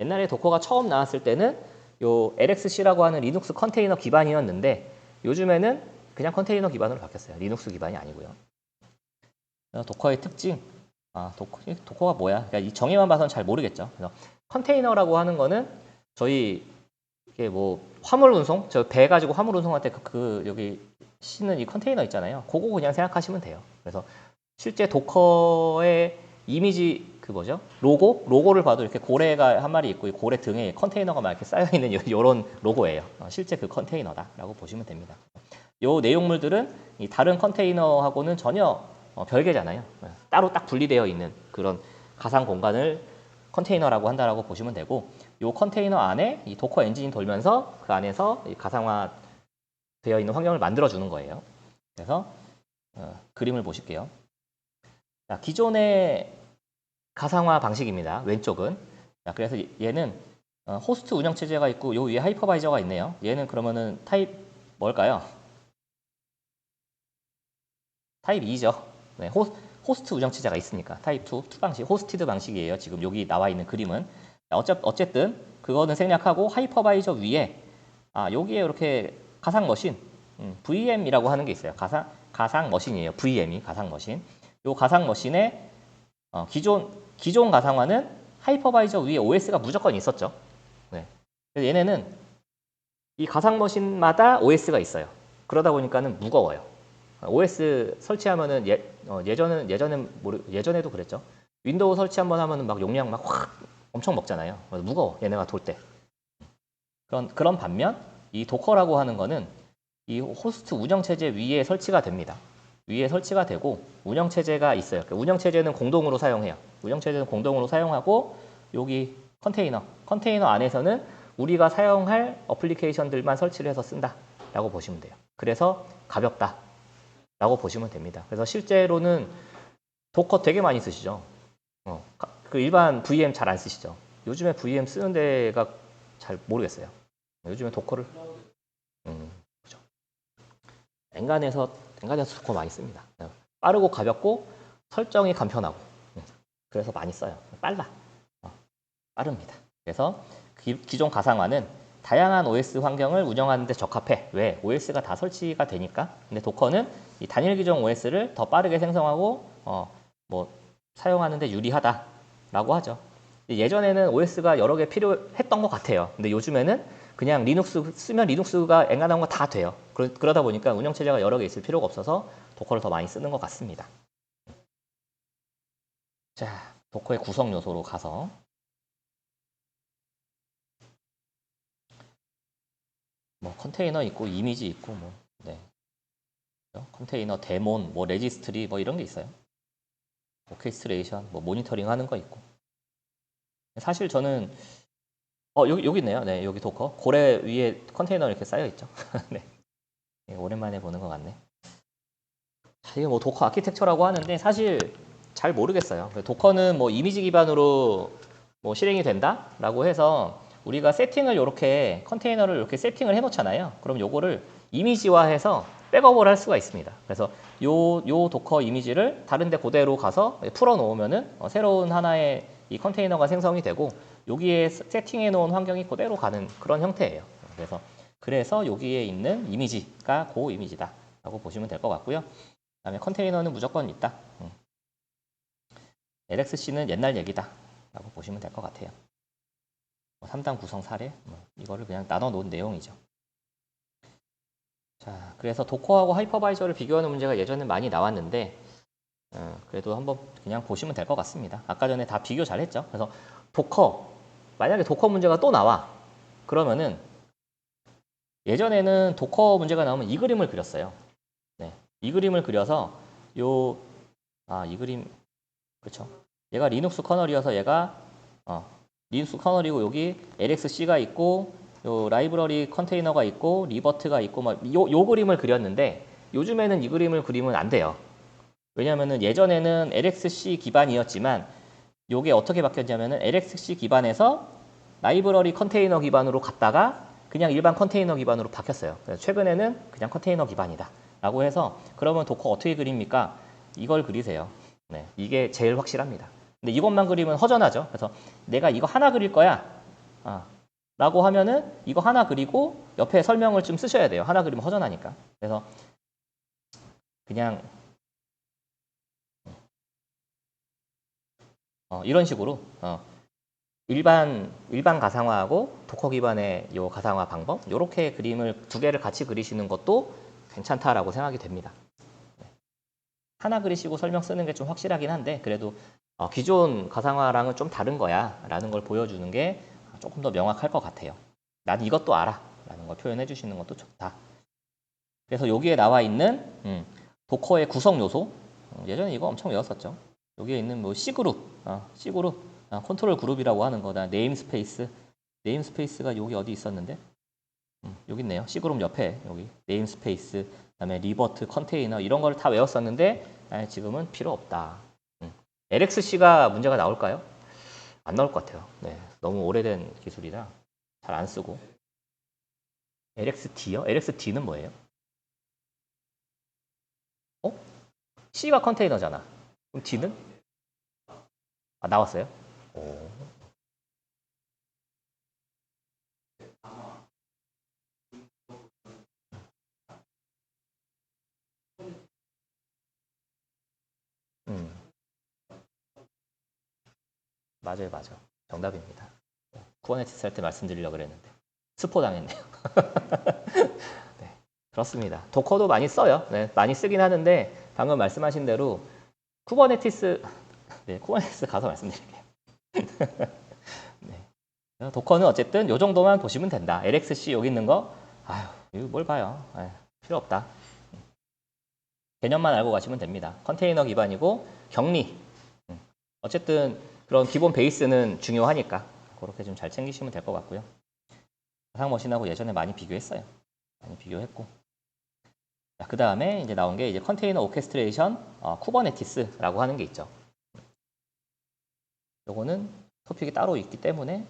옛날에 도커가 처음 나왔을 때는 요 LXC라고 하는 리눅스 컨테이너 기반이었는데 요즘에는 그냥 컨테이너 기반으로 바뀌었어요. 리눅스 기반이 아니고요. 도커의 특징, 도커가 뭐야? 그러니까 이 정의만 봐서는 잘 모르겠죠. 그래서 컨테이너라고 하는 거는 저희 이게 뭐 화물 운송, 저 배 가지고 화물 운송할 때 여기 싣는 이 컨테이너 있잖아요. 그거 그냥 생각하시면 돼요. 그래서 실제 도커의 이미지 로고를 봐도 이렇게 고래가 한 마리 있고 이 고래 등에 컨테이너가 막 이렇게 쌓여 있는 이런 로고예요. 실제 그 컨테이너다라고 보시면 됩니다. 요 내용물들은 이 다른 컨테이너하고는 전혀 별개잖아요. 따로 딱 분리되어 있는 그런 가상 공간을 컨테이너라고 한다라고 보시면 되고 요 컨테이너 안에 이 도커 엔진이 돌면서 그 안에서 이 가상화 되어 있는 환경을 만들어 주는 거예요. 그래서 그림을 보실게요. 자, 기존의 가상화 방식입니다. 왼쪽은. 자, 그래서 얘는 호스트 운영 체제가 있고 요 위에 하이퍼바이저가 있네요. 얘는 그러면은 타입 뭘까요? 타입 2죠. 네, 호스트 운영 체제가 있으니까 타입 2 방식, 호스티드 방식이에요. 지금 여기 나와 있는 그림은. 어쨌든 그거는 생략하고 하이퍼바이저 위에 여기에 이렇게 가상 머신 VM이라고 하는 게 있어요. 가상 머신이에요. VM이 가상 머신. 요 가상 머신에 기존 가상화는 하이퍼바이저 위에 OS가 무조건 있었죠. 네. 그래서 얘네는 이 가상 머신마다 OS가 있어요. 그러다 보니까는 무거워요. OS 설치하면은 예전에도 그랬죠. 윈도우 설치 한번 하면은 막 용량 막 확 엄청 먹잖아요. 무거워 얘네가 돌 때. 그런 반면 이 도커라고 하는 거는 이 호스트 운영체제 위에 설치가 됩니다. 위에 설치가 되고 운영체제가 있어요. 운영체제는 공동으로 사용해요. 운영체제는 공동으로 사용하고 여기 컨테이너 안에서는 우리가 사용할 어플리케이션들만 설치를 해서 쓴다라고 보시면 돼요. 그래서 가볍다라고 보시면 됩니다. 그래서 실제로는 도커 되게 많이 쓰시죠. 그 일반 VM 잘 안 쓰시죠. 요즘에 VM 쓰는 데가 잘 모르겠어요. 요즘에 도커를 그렇죠. 엔간에서 도커 많이 씁니다. 빠르고 가볍고 설정이 간편하고 그래서 많이 써요. 빠릅니다. 그래서 기존 가상화는 다양한 OS 환경을 운영하는 데 적합해. 왜? OS가 다 설치가 되니까. 근데 도커는 이 단일 규정 OS를 더 빠르게 생성하고 뭐 사용하는 데 유리하다라고 하죠. 예전에는 OS가 여러 개 필요했던 것 같아요. 근데 요즘에는 그냥 리눅스 쓰면 리눅스가 엔간한 거 다 돼요. 그러다 보니까 운영체제가 여러 개 있을 필요가 없어서 도커를 더 많이 쓰는 것 같습니다. 자, 도커의 구성 요소로 가서 뭐 컨테이너 있고 이미지 있고 뭐 네. 컨테이너 데몬 뭐 레지스트리 뭐 이런 게 있어요. 오케스트레이션 뭐 모니터링 하는 거 있고. 사실 저는 여기 있네요. 네, 여기 도커 고래 위에 컨테이너 이렇게 쌓여 있죠. 네. 오랜만에 보는 것 같네. 이게 뭐 도커 아키텍처라고 하는데 사실 잘 모르겠어요. 도커는 뭐 이미지 기반으로 뭐 실행이 된다라고 해서 우리가 세팅을 이렇게 컨테이너를 이렇게 세팅을 해 놓잖아요. 그럼 요거를 이미지화해서 백업을 할 수가 있습니다. 그래서 요 도커 이미지를 다른 데 그대로 가서 풀어 놓으면은 새로운 하나의 이 컨테이너가 생성이 되고 여기에 세팅해 놓은 환경이 그대로 가는 그런 형태예요. 그래서 여기에 있는 이미지가 그 이미지다라고 보시면 될 것 같고요. 그다음에 컨테이너는 무조건 있다. LXC는 옛날 얘기다 라고 보시면 될 것 같아요. 3단 구성 사례 이거를 그냥 나눠 놓은 내용이죠. 자, 그래서 도커하고 하이퍼바이저를 비교하는 문제가 예전에 많이 나왔는데 그래도 한번 그냥 보시면 될 것 같습니다. 아까 전에 다 비교 잘했죠. 그래서 만약에 도커 문제가 또 나와 그러면은 예전에는 도커 문제가 나오면 이 그림을 그렸어요. 네, 이 그림을 그려서 이 그림 그렇죠. 얘가 리눅스 커널이어서 얘가 리눅스 커널이고 여기 LXC가 있고 요 라이브러리 컨테이너가 있고 리버트가 있고 요 그림을 그렸는데 요즘에는 이 그림을 그리면 안 돼요. 왜냐하면은 예전에는 LXC 기반이었지만 요게 어떻게 바뀌었냐면은 LXC 기반에서 라이브러리 컨테이너 기반으로 갔다가 그냥 일반 컨테이너 기반으로 바뀌었어요. 그래서 최근에는 그냥 컨테이너 기반이다 라고 해서 그러면 도커 어떻게 그립니까? 이걸 그리세요. 네, 이게 제일 확실합니다. 근데 이것만 그리면 허전하죠. 그래서 내가 이거 하나 그릴 거야 라고 하면은 이거 하나 그리고 옆에 설명을 좀 쓰셔야 돼요. 하나 그리면 허전하니까. 그래서 그냥 이런 식으로 일반 가상화하고 도커 기반의 요 가상화 방법 이렇게 그림을 두 개를 같이 그리시는 것도 괜찮다라고 생각이 됩니다. 하나 그리시고 설명 쓰는 게 좀 확실하긴 한데 그래도 기존 가상화랑은 좀 다른 거야 라는 걸 보여주는 게 조금 더 명확할 것 같아요. 난 이것도 알아 라는 걸 표현해 주시는 것도 좋다. 그래서 여기에 나와 있는 도커의 구성 요소 예전에 이거 엄청 외웠었죠. 여기에 있는 뭐 C그룹 컨트롤 그룹이라고 하는 거다. 네임스페이스가 여기 어디 있었는데 여기 있네요. C그룹 옆에 여기 네임스페이스 그다음에 리버트 컨테이너 이런 걸 다 외웠었는데 지금은 필요 없다. LXC가 문제가 나올까요? 안 나올 것 같아요. 네, 너무 오래된 기술이라 잘 안 쓰고. LXD요? LXD는 뭐예요? C가 컨테이너잖아. 그럼 D는? 나왔어요? 오. 음, 맞아요. 정답입니다. 쿠버네티스 할 때 말씀드리려고 그랬는데 스포 당했네요. 네, 그렇습니다. 도커도 많이 써요. 네, 많이 쓰긴 하는데 방금 말씀하신 대로 쿠버네티스 가서 말씀드릴게요. 네. 도커는 어쨌든 요 정도만 보시면 된다. LXC 여기 있는 거 이거 뭘 봐요. 필요 없다. 개념만 알고 가시면 됩니다. 컨테이너 기반이고 격리. 어쨌든 그런 기본 베이스는 중요하니까 그렇게 좀 잘 챙기시면 될 것 같고요. 가상머신하고 예전에 많이 비교했어요. 많이 비교했고. 그 다음에 이제 나온 게 이제 컨테이너 오케스트레이션 쿠버네티스라고 하는 게 있죠. 요거는 토픽이 따로 있기 때문에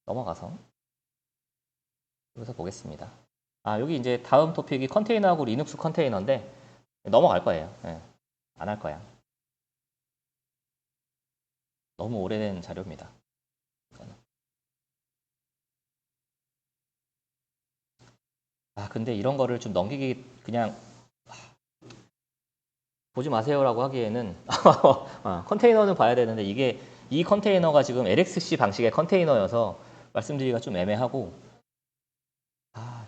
넘어가서 여기서 보겠습니다. 여기 이제 다음 토픽이 컨테이너하고 리눅스 컨테이너인데 넘어갈 거예요. 네, 안 할 거야. 너무 오래된 자료입니다. 근데 이런 거를 좀 넘기기 그냥 보지 마세요라고 하기에는 컨테이너는 봐야 되는데 이 컨테이너가 지금 LXC 방식의 컨테이너여서 말씀드리기가 좀 애매하고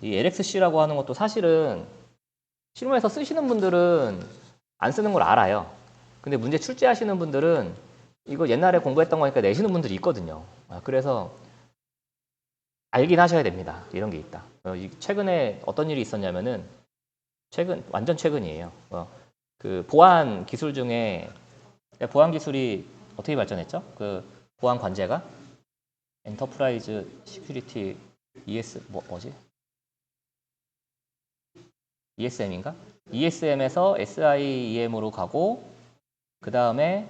이 LXC라고 하는 것도 사실은 실무에서 쓰시는 분들은 안 쓰는 걸 알아요. 근데 문제 출제하시는 분들은 이거 옛날에 공부했던 거니까 내시는 분들이 있거든요. 그래서 알긴 하셔야 됩니다. 이런 게 있다. 최근에 어떤 일이 있었냐면은 완전 최근이에요. 그 보안 기술 중에 보안 기술이 어떻게 발전했죠? 그 보안 관제가 엔터프라이즈 시큐리티 뭐지? ESM인가? ESM에서 SIEM으로 가고 그 다음에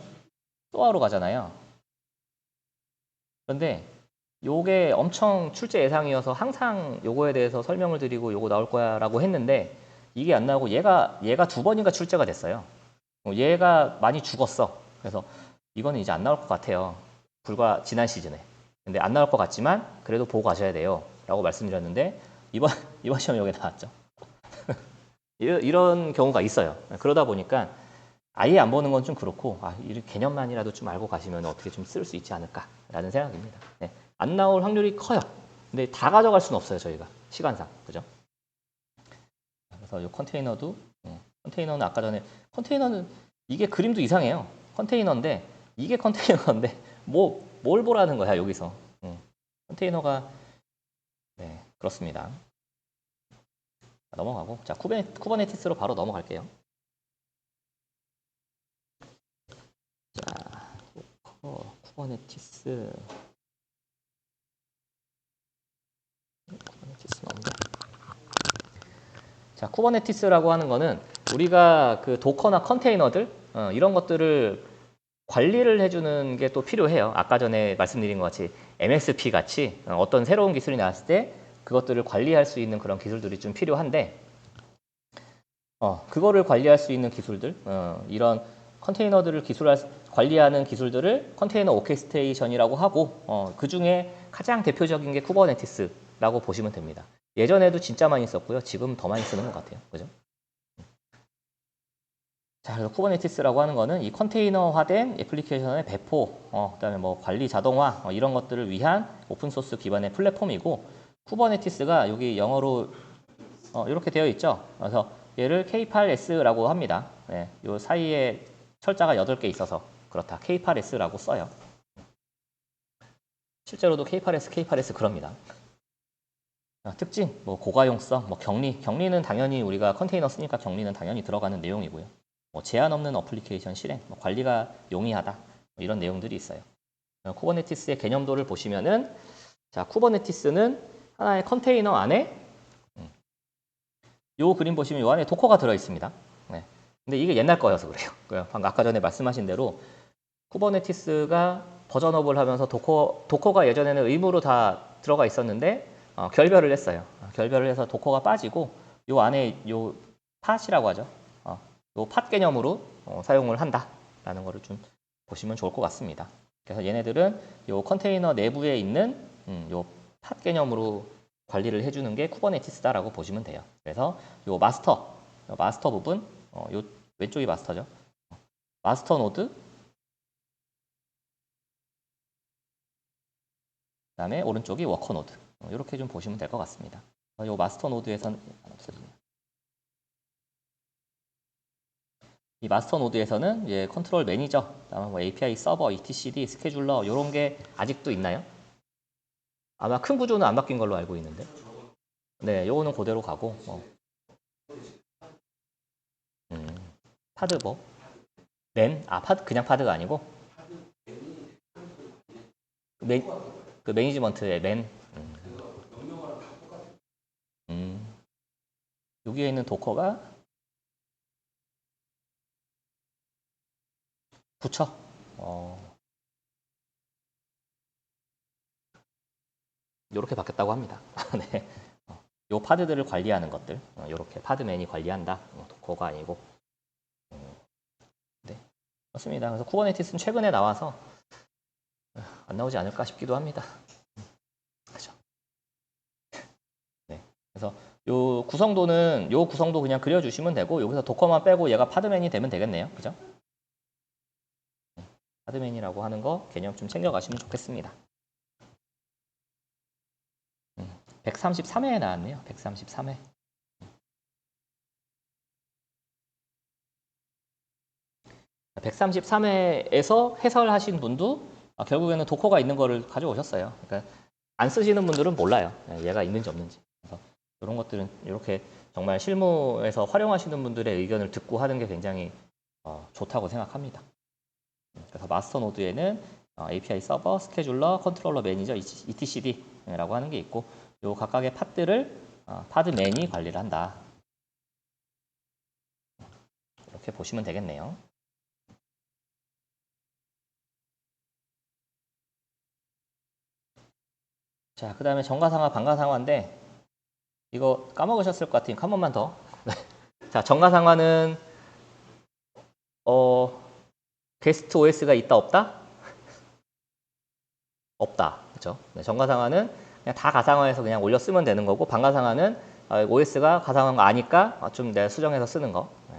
소아로 가잖아요. 그런데 요게 엄청 출제 예상이어서 항상 요거에 대해서 설명을 드리고 요거 나올 거야 라고 했는데 이게 안 나오고 얘가 두 번인가 출제가 됐어요. 얘가 많이 죽었어. 그래서 이거는 이제 안 나올 것 같아요. 불과 지난 시즌에. 근데 안 나올 것 같지만 그래도 보고 가셔야 돼요. 라고 말씀드렸는데 이번 시험에 여기 나왔죠. 이런 경우가 있어요. 그러다 보니까 아예 안 보는 건 좀 그렇고 이 개념만이라도 좀 알고 가시면 어떻게 좀 쓸 수 있지 않을까라는 생각입니다. 네. 안 나올 확률이 커요. 근데 다 가져갈 수는 없어요. 저희가 시간상. 그죠? 그래서 이 컨테이너는 아까 전에 컨테이너는 이게 그림도 이상해요. 컨테이너인데 이게 컨테이너인데 뭘 보라는 거야 여기서. 컨테이너가 네, 그렇습니다. 넘어가고 자 쿠버네티스로 바로 넘어갈게요. 자 쿠버네티스 없네. 자 쿠버네티스라고 하는 거는 우리가 그 도커나 컨테이너들 이런 것들을 관리를 해주는 게 또 필요해요. 아까 전에 말씀드린 것 같이 MSP 같이 어떤 새로운 기술이 나왔을 때 그것들을 관리할 수 있는 그런 기술들이 좀 필요한데 그거를 관리할 수 있는 기술들 이런 컨테이너들을 관리하는 기술들을 컨테이너 오케스트레이션이라고 하고 그 중에 가장 대표적인 게 쿠버네티스라고 보시면 됩니다. 예전에도 진짜 많이 썼고요. 지금 더 많이 쓰는 것 같아요. 그죠? 자, 그래서 쿠버네티스라고 하는 거는 이 컨테이너화된 애플리케이션의 배포, 그다음에 뭐 관리 자동화 이런 것들을 위한 오픈소스 기반의 플랫폼이고 쿠버네티스가 여기 영어로 이렇게 되어 있죠. 그래서 얘를 K8S라고 합니다. 네, 요 사이에 철자가 8개 있어서 그렇다. K8S라고 써요. 실제로도 K8S 그럽니다. 특징, 뭐 고가용성, 뭐 격리는 당연히 우리가 컨테이너 쓰니까 격리는 당연히 들어가는 내용이고요. 뭐 제한 없는 어플리케이션 실행, 뭐 관리가 용이하다 뭐 이런 내용들이 있어요. 쿠버네티스의 개념도를 보시면은 자 쿠버네티스는 하나의 컨테이너 안에 요 그림 보시면 요 안에 도커가 들어 있습니다. 네. 근데 이게 옛날 거여서 그래요. 방금 아까 전에 말씀하신 대로 쿠버네티스가 버전업을 하면서 도커가 예전에는 의무로 다 들어가 있었는데 결별을 했어요. 결별을 해서 도커가 빠지고 요 안에 요 팟이라고 하죠. 요 팟 개념으로 사용을 한다라는 거를 좀 보시면 좋을 것 같습니다. 그래서 얘네들은 요 컨테이너 내부에 있는 요 팟 개념으로 관리를 해주는 게 쿠버네티스다라고 보시면 돼요. 그래서 요 마스터 부분, 요 왼쪽이 마스터죠. 마스터 노드, 그다음에 오른쪽이 워커 노드. 이렇게 좀 보시면 될 것 같습니다. 요 마스터 노드에서는 이 마스터 노드에서는 이제 컨트롤 매니저, 그다음에 뭐 API 서버, etcd, 스케줄러 이런 게 아직도 있나요? 아마 큰 구조는 안 바뀐 걸로 알고 있는데. 네, 요거는 그대로 가고. 파드 뭐? 파드 그냥 파드가 아니고 그 매니지먼트의 여기에 있는 도커가 붙여. 이렇게 바뀌었다고 합니다. 네. 요 파드들을 관리하는 것들, 이렇게 파드맨이 관리한다. 도커가 아니고. 네, 그렇습니다. 그래서 쿠버네티스는 최근에 나와서 안 나오지 않을까 싶기도 합니다. 그렇죠. 네, 그래서 요 구성도 그냥 그려주시면 되고 여기서 도커만 빼고 얘가 파드맨이 되면 되겠네요. 그죠? 파드맨이라고 하는 거 개념 좀 챙겨가시면 좋겠습니다. 133회에 나왔네요. 133회. 133회에서 해설하신 분도 결국에는 도커가 있는 거를 가져오셨어요. 그러니까 안 쓰시는 분들은 몰라요. 얘가 있는지 없는지. 그래서 이런 것들은 이렇게 정말 실무에서 활용하시는 분들의 의견을 듣고 하는 게 굉장히 좋다고 생각합니다. 그래서 마스터 노드에는 API 서버, 스케줄러, 컨트롤러 매니저, etcd라고 하는 게 있고 요 각각의 팟들을 파드맨이 관리를 한다. 이렇게 보시면 되겠네요. 자, 그 다음에 정가상하, 반가상하인데 이거 까먹으셨을 것 같으니까 한 번만 더. 자, 정가상하는 게스트 OS가 있다 없다? 없다. 그렇죠? 네, 정가상하는 그냥 다 가상화해서 그냥 올려 쓰면 되는 거고 반가상하는 OS가 가상화한 거 아니까 좀 내가 수정해서 쓰는 거. 네,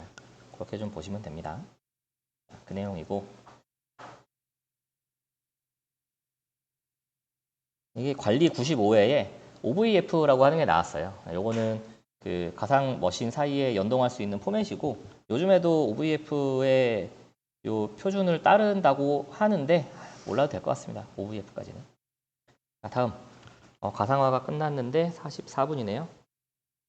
그렇게 좀 보시면 됩니다. 그 내용이고 이게 관리 95회에 OVF라고 하는 게 나왔어요. 요거는 그 가상 머신 사이에 연동할 수 있는 포맷이고 요즘에도 OVF의 요 표준을 따른다고 하는데 몰라도 될 것 같습니다. OVF까지는. 자, 다음 가상화가 끝났는데 44분이네요.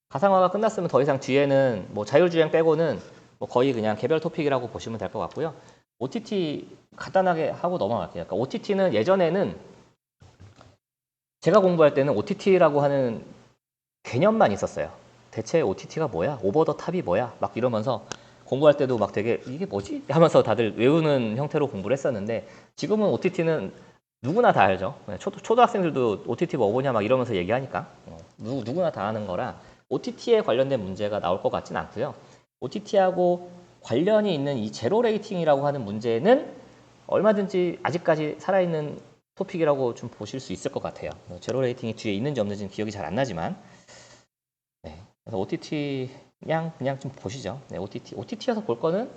가상화가 끝났으면 더 이상 뒤에는 뭐 자율주행 빼고는 뭐 거의 그냥 개별 토픽이라고 보시면 될 것 같고요. OTT 간단하게 하고 넘어갈게요. 그러니까 OTT는 예전에는 제가 공부할 때는 OTT라고 하는 개념만 있었어요. 대체 OTT가 뭐야? 오버 더 탑이 뭐야? 막 이러면서 공부할 때도 막 되게 이게 뭐지? 하면서 다들 외우는 형태로 공부를 했었는데 지금은 OTT는 누구나 다 알죠. 초등학생들도 OTT가 뭐냐 막 이러면서 얘기하니까 누구나 다 아는 거라 OTT에 관련된 문제가 나올 것 같진 않고요. OTT하고 관련이 있는 이 제로 레이팅이라고 하는 문제는 얼마든지 아직까지 살아있는 토픽이라고 좀 보실 수 있을 것 같아요. 제로 레이팅이 뒤에 있는지 없는지는 기억이 잘 안 나지만 네. 그래서 OTT 그냥 좀 보시죠. 네, OTT에서 볼 거는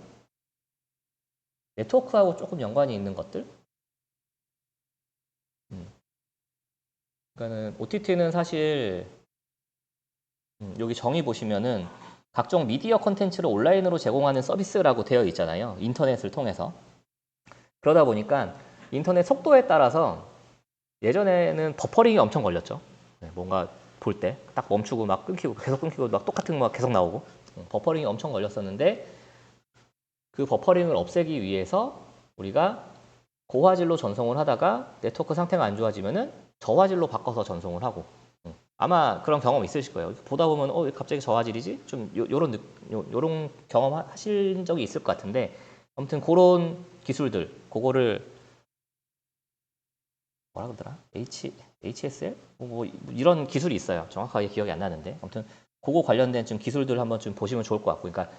네트워크하고 조금 연관이 있는 것들. 그러니까는 OTT는 사실 여기 정의 보시면은 각종 미디어 콘텐츠를 온라인으로 제공하는 서비스라고 되어 있잖아요. 인터넷을 통해서. 그러다 보니까 인터넷 속도에 따라서 예전에는 버퍼링이 엄청 걸렸죠. 네, 뭔가 볼 때 딱 멈추고 막 끊기고 계속 끊기고 막 똑같은 거 계속 나오고 버퍼링이 엄청 걸렸었는데 그 버퍼링을 없애기 위해서 우리가 고화질로 전송을 하다가 네트워크 상태가 안 좋아지면은 저화질로 바꿔서 전송을 하고 아마 그런 경험 있으실 거예요. 보다 보면 왜 갑자기 저화질이지? 좀 요런 경험 하신 적이 있을 것 같은데 아무튼 그런 기술들 그거를 뭐라 그러더라? HSL? 뭐 이런 기술이 있어요. 정확하게 기억이 안 나는데 아무튼 그거 관련된 좀 기술들 한번 좀 보시면 좋을 것 같고 그러니까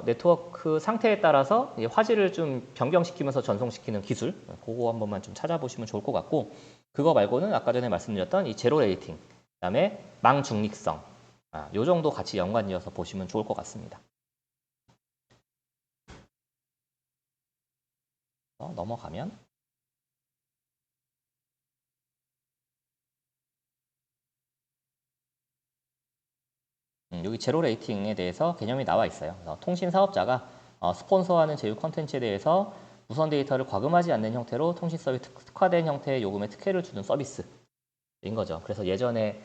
네트워크 상태에 따라서 화질을 좀 변경시키면서 전송시키는 기술 그거 한 번만 좀 찾아보시면 좋을 것 같고 그거 말고는 아까 전에 말씀드렸던 이 제로 레이팅 그다음에 망 중립성 요 정도 같이 연관지어서 보시면 좋을 것 같습니다. 넘어가면 여기 제로 레이팅에 대해서 개념이 나와 있어요. 통신 사업자가 스폰서하는 제휴 콘텐츠에 대해서 무선 데이터를 과금하지 않는 형태로 통신 서비스 특화된 형태의 요금에 특혜를 주는 서비스인 거죠. 그래서 예전에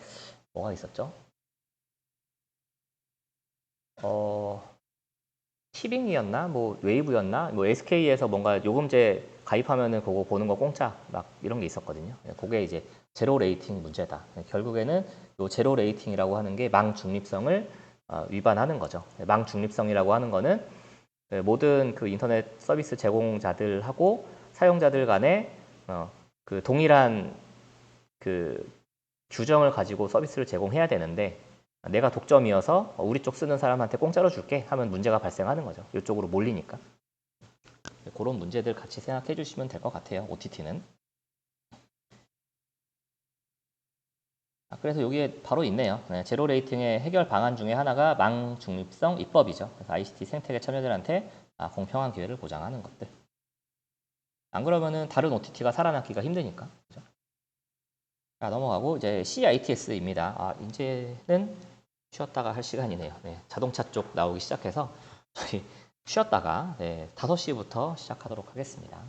뭐가 있었죠? 티빙이었나? 뭐 웨이브였나? 뭐 SK에서 뭔가 요금제 가입하면은 그거 보는 거 공짜 막 이런 게 있었거든요. 그게 이제 제로 레이팅 문제다. 결국에는 요 제로 레이팅이라고 하는 게 망 중립성을 위반하는 거죠. 망 중립성이라고 하는 거는 모든 그 인터넷 서비스 제공자들하고 사용자들 간에 그 동일한 그 규정을 가지고 서비스를 제공해야 되는데 내가 독점이어서 우리 쪽 쓰는 사람한테 공짜로 줄게 하면 문제가 발생하는 거죠. 이쪽으로 몰리니까. 그런 문제들 같이 생각해 주시면 될 것 같아요. OTT는. 그래서 여기에 바로 있네요. 네, 제로 레이팅의 해결 방안 중에 하나가 망 중립성 입법이죠. 그래서 ICT 생태계 참여자들한테 공평한 기회를 보장하는 것들. 안 그러면은 다른 OTT가 살아남기가 힘드니까. 그죠? 자, 넘어가고 이제 CITS입니다. 이제는 쉬었다가 할 시간이네요. 네, 자동차 쪽 나오기 시작해서 저희 쉬었다가 5시부터 시작하도록 하겠습니다.